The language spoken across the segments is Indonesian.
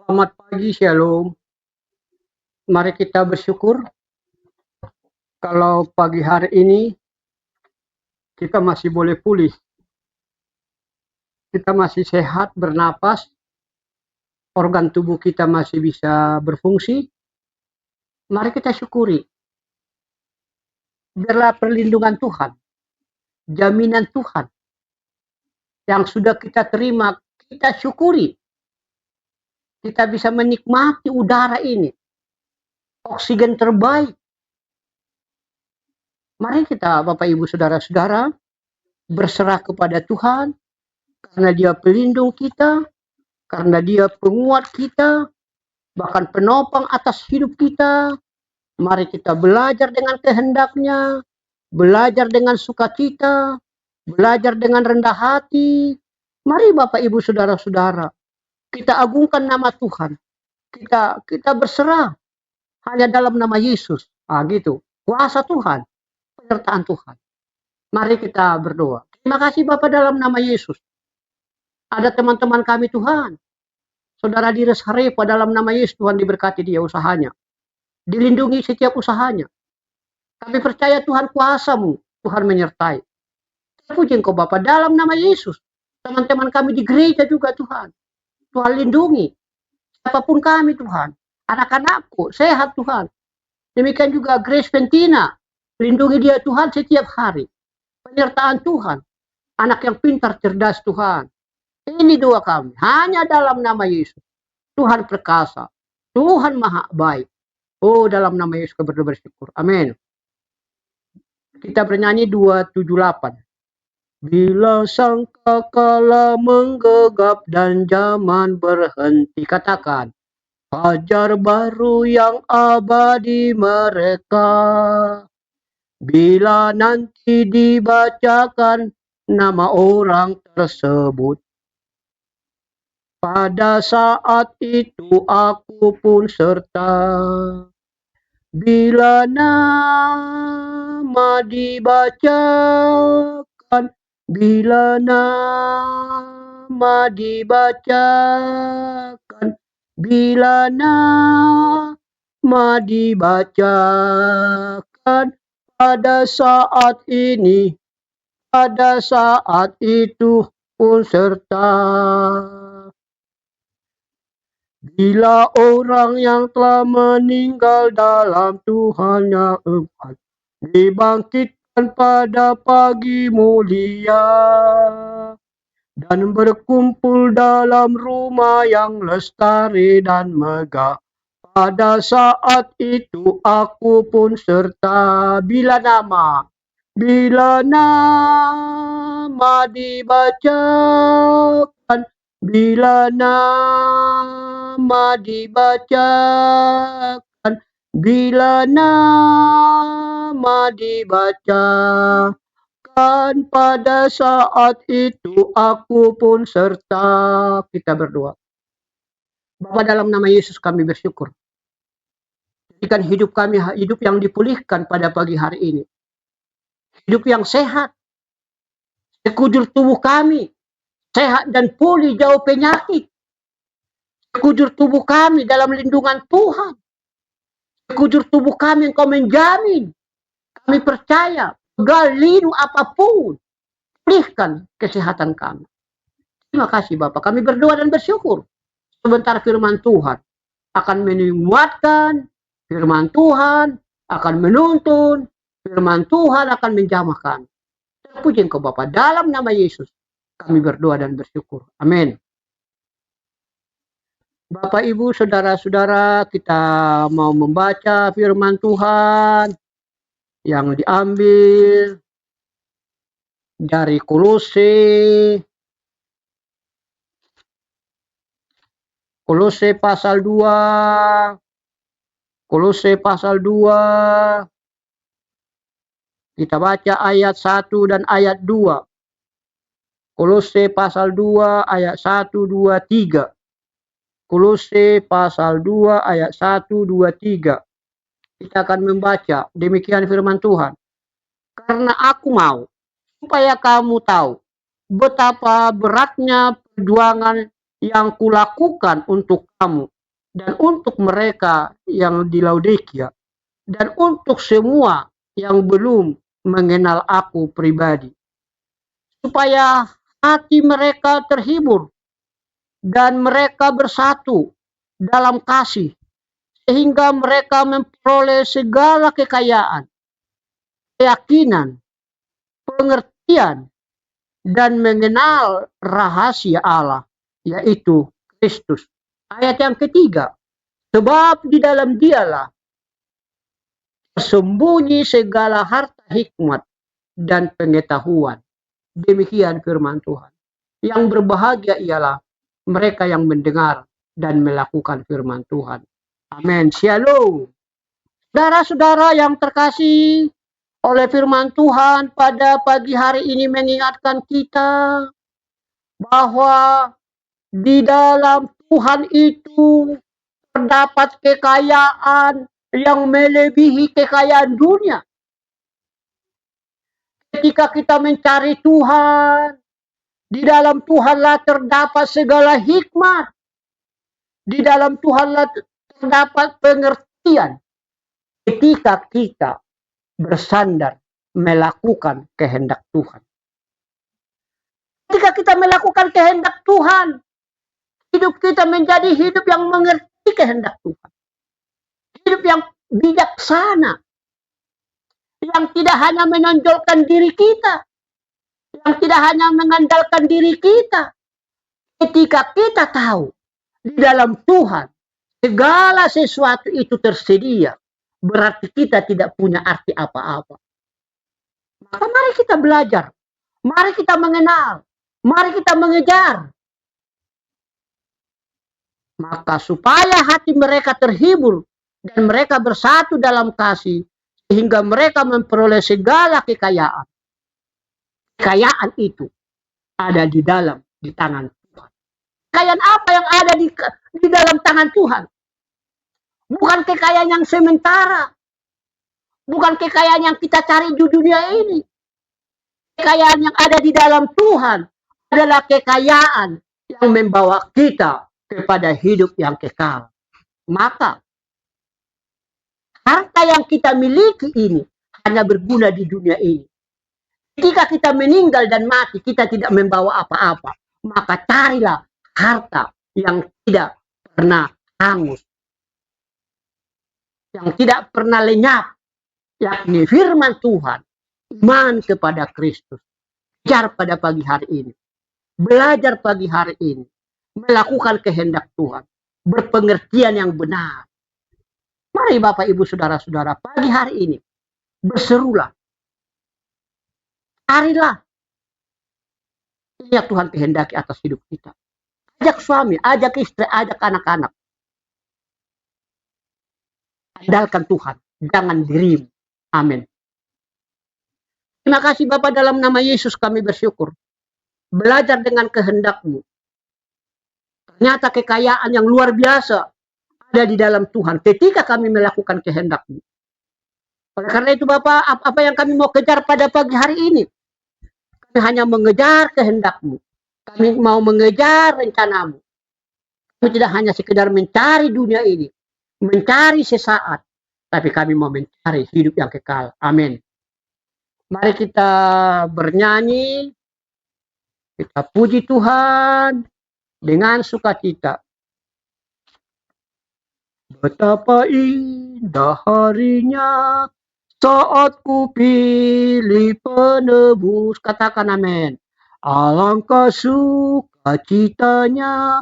Selamat pagi, Shalom. Mari kita bersyukur kalau pagi hari ini kita masih boleh pulih. Kita masih sehat, bernapas, organ tubuh kita masih bisa berfungsi. Mari kita syukuri. Biarlah perlindungan Tuhan, jaminan Tuhan yang sudah kita terima, kita syukuri. Kita bisa menikmati udara ini, oksigen terbaik. Mari kita, Bapak Ibu Saudara-saudara, berserah kepada Tuhan, karena Dia pelindung kita, karena Dia penguat kita, bahkan penopang atas hidup kita. Mari kita belajar dengan kehendaknya, belajar dengan sukacita, belajar dengan rendah hati. Mari Bapak Ibu Saudara-saudara, kita agungkan nama Tuhan. Kita berserah hanya dalam nama Yesus. Gitu. Kuasa Tuhan, penyertaan Tuhan. Mari kita berdoa. Terima kasih Bapak dalam nama Yesus. Ada teman-teman kami Tuhan. Saudara Dires Harepa dalam nama Yesus, Tuhan diberkati dia usahanya. Dilindungi setiap usahanya. Kami percaya Tuhan kuasa-Mu, Tuhan menyertai. Puji Engkau Bapa dalam nama Yesus. Teman-teman kami di gereja juga Tuhan. Tuhan lindungi. Siapapun kami Tuhan. Anak-anakku sehat Tuhan. Demikian juga Grace Ventina. Lindungi dia Tuhan setiap hari. Penyertaan Tuhan. Anak yang pintar, cerdas Tuhan. Ini doa kami. Hanya dalam nama Yesus. Tuhan perkasa. Tuhan maha baik. Oh, dalam nama Yesus kami bersyukur. Amin. Kita bernyanyi 278. Bila sangkakala menggegap dan zaman berhenti. Katakan. Fajar baru yang abadi mereka. Bila nanti dibacakan nama orang tersebut. Pada saat itu aku pun serta. Bila nama dibacakan, bila nama dibacakan, bila nama dibacakan, pada saat ini, pada saat itu pun serta. Bila orang yang telah meninggal dalam Tuhannya empat dibangkitkan pada pagi mulia dan berkumpul dalam rumah yang lestari dan megah, pada saat itu aku pun serta. Bila nama dibacakan, bila nama dibacakan, bila nama dibacakan, pada saat itu aku pun serta. Kita berdoa. Bapa dalam nama Yesus kami bersyukur. Jadikan hidup kami hidup yang dipulihkan pada pagi hari ini. Hidup yang sehat. Sekujur tubuh kami sehat dan pulih, jauh penyakit. Sekujur tubuh kami dalam lindungan Tuhan. Sekujur tubuh kami Engkau menjamin. Kami percaya, pegal linu apapun, pulihkan kesehatan kami. Terima kasih Bapak. Kami berdoa dan bersyukur. Sebentar firman Tuhan akan menguatkan, firman Tuhan akan menuntun, firman Tuhan akan menjamah kami. Terpuji Engkau Bapak. Dalam nama Yesus kami berdoa dan bersyukur. Amin. Bapak, Ibu, Saudara-saudara, kita mau membaca firman Tuhan yang diambil dari Kolose pasal 2. Kolose pasal 2. Kita baca ayat 1 dan ayat 2. Kolose pasal 2 ayat 1, 2, 3. Kolose pasal 2 ayat 1, 2, 3. Kita akan membaca demikian firman Tuhan. Karena aku mau supaya kamu tahu betapa beratnya perjuangan yang kulakukan untuk kamu dan untuk mereka yang di Laodikia dan untuk semua yang belum mengenal aku pribadi, supaya hati mereka terhibur dan mereka bersatu dalam kasih, sehingga mereka memperoleh segala kekayaan, keyakinan, pengertian, dan mengenal rahasia Allah, yaitu Kristus. Ayat yang ketiga, sebab di dalam dialah tersembunyi segala harta hikmat dan pengetahuan. Demikian firman Tuhan. Yang berbahagia ialah mereka yang mendengar dan melakukan firman Tuhan. Amin. Shalom. Saudara-saudara yang terkasih, oleh firman Tuhan pada pagi hari ini mengingatkan kita bahwa di dalam Tuhan itu terdapat kekayaan yang melebihi kekayaan dunia. Ketika kita mencari Tuhan, di dalam Tuhanlah terdapat segala hikmat. Di dalam Tuhanlah terdapat pengertian. Ketika kita bersandar melakukan kehendak Tuhan. Ketika kita melakukan kehendak Tuhan, hidup kita menjadi hidup yang mengerti kehendak Tuhan. Hidup yang bijaksana. Yang tidak hanya menonjolkan diri kita. Yang tidak hanya mengandalkan diri kita. Ketika kita tahu di dalam Tuhan segala sesuatu itu tersedia, berarti kita tidak punya arti apa-apa. Maka mari kita belajar. Mari kita mengenal. Mari kita mengejar. Maka supaya hati mereka terhibur dan mereka bersatu dalam kasih, sehingga mereka memperoleh segala kekayaan. Kekayaan itu ada di tangan Tuhan. Kekayaan apa yang ada di dalam tangan Tuhan? Bukan kekayaan yang sementara. Bukan kekayaan yang kita cari di dunia ini. Kekayaan yang ada di dalam Tuhan adalah kekayaan yang membawa kita kepada hidup yang kekal. Maka harta yang kita miliki ini hanya berguna di dunia ini. Ketika kita meninggal dan mati, kita tidak membawa apa-apa. Maka carilah harta yang tidak pernah hangus, yang tidak pernah lenyap, yakni firman Tuhan, iman kepada Kristus. Kejar pada pagi hari ini. Belajar pagi hari ini. Melakukan kehendak Tuhan. Berpengertian yang benar. Mari Bapak Ibu Saudara-saudara, pagi hari ini berserulah. Carilah. Ini yang Tuhan kehendaki atas hidup kita. Ajak suami, ajak istri, ajak anak-anak. Andalkan Tuhan, jangan dirimu. Amin. Terima kasih Bapak, dalam nama Yesus kami bersyukur. Belajar dengan kehendak-Mu. Ternyata kekayaan yang luar biasa ada di dalam Tuhan ketika kami melakukan kehendak-Mu. Oleh karena itu Bapak, apa yang kami mau kejar pada pagi hari ini? Kami hanya mengejar kehendak-Mu. Kami mau mengejar rencana-Mu. Kami tidak hanya sekedar mencari dunia ini, mencari sesaat, tapi kami mau mencari hidup yang kekal. Amin. Mari kita bernyanyi, kita puji Tuhan dengan sukacita. Betapa indah harinya saat ku pilih penebus. Katakan amin. Alangkah sukacitanya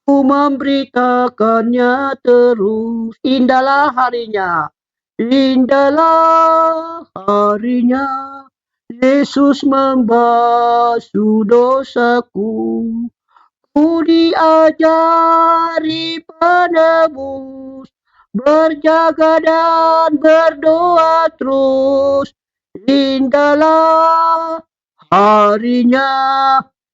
ku memberitakannya terus. Indahlah harinya, indahlah harinya, Yesus membasuh dosaku. Ku diajari penebus, berjaga dan berdoa terus. Indahlah harinya,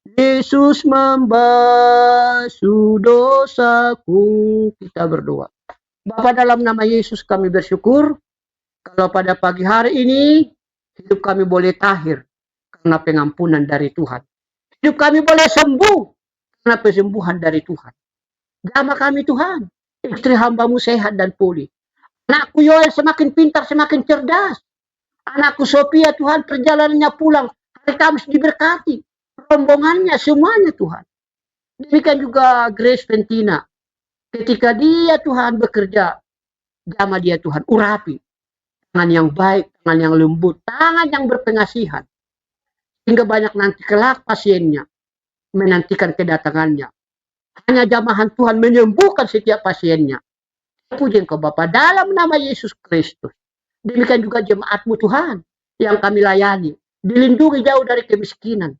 Yesus membasuh dosaku. Kita berdoa. Bapa, dalam nama Yesus kami bersyukur kalau pada pagi hari ini hidup kami boleh tahir karena pengampunan dari Tuhan. Hidup kami boleh sembuh karena penyembuhan dari Tuhan. Jamah kami Tuhan, istri hamba-Mu sehat dan pulih. Anakku Yoel semakin pintar, semakin cerdas. Anakku Sophia Tuhan perjalanannya pulang hari Kamis diberkati. Rombongannya semuanya Tuhan. Demikian juga Grace Ventina. Ketika dia Tuhan bekerja, jamah dia Tuhan, urapi. Tangan yang baik, tangan yang lembut, tangan yang berpengasihan. Hingga banyak nanti kelak pasiennya menantikan kedatangannya. Hanya jamahan Tuhan menyembuhkan setiap pasiennya. Puji Engkau Bapa dalam nama Yesus Kristus. Demikian juga jemaat-Mu Tuhan yang kami layani, dilindungi jauh dari kemiskinan.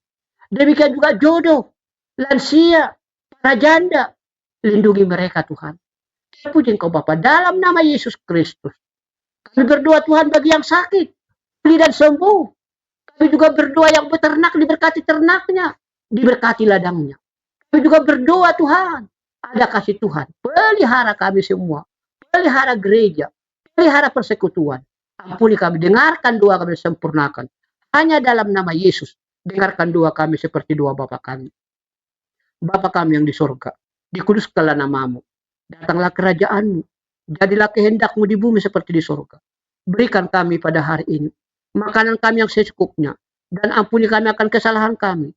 Demikian juga jodoh, lansia, para janda, lindungi mereka Tuhan. Puji Engkau Bapa dalam nama Yesus Kristus. Kami berdoa Tuhan bagi yang sakit, pulih dan sembuh. Kami juga berdoa yang beternak, diberkati ternaknya, diberkati ladangnya. Kami juga berdoa Tuhan, ada kasih Tuhan, pelihara kami semua, pelihara gereja, pelihara persekutuan. Ampuni kami, dengarkan doa kami, sempurnakan. Hanya dalam nama Yesus, dengarkan doa kami seperti doa Bapa kami. Bapa kami yang di surga, dikuduskanlah nama-Mu. Datanglah kerajaan-Mu, jadilah kehendak-Mu di bumi seperti di surga. Berikan kami pada hari ini makanan kami yang secukupnya, dan ampuni kami akan kesalahan kami,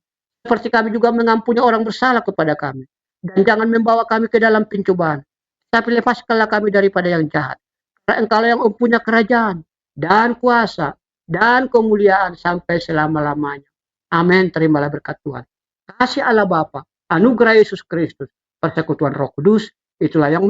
seperti kami juga mengampuni orang bersalah kepada kami. Dan jangan membawa kami ke dalam pencobaan, tapi lepaskanlah kami daripada yang jahat. Karena Engkau yang mempunyai kerajaan, dan kuasa, dan kemuliaan sampai selama-lamanya. Amin. Terimalah berkat Tuhan. Kasih Allah Bapa, anugerah Yesus Kristus, persekutuan Roh Kudus, itulah yang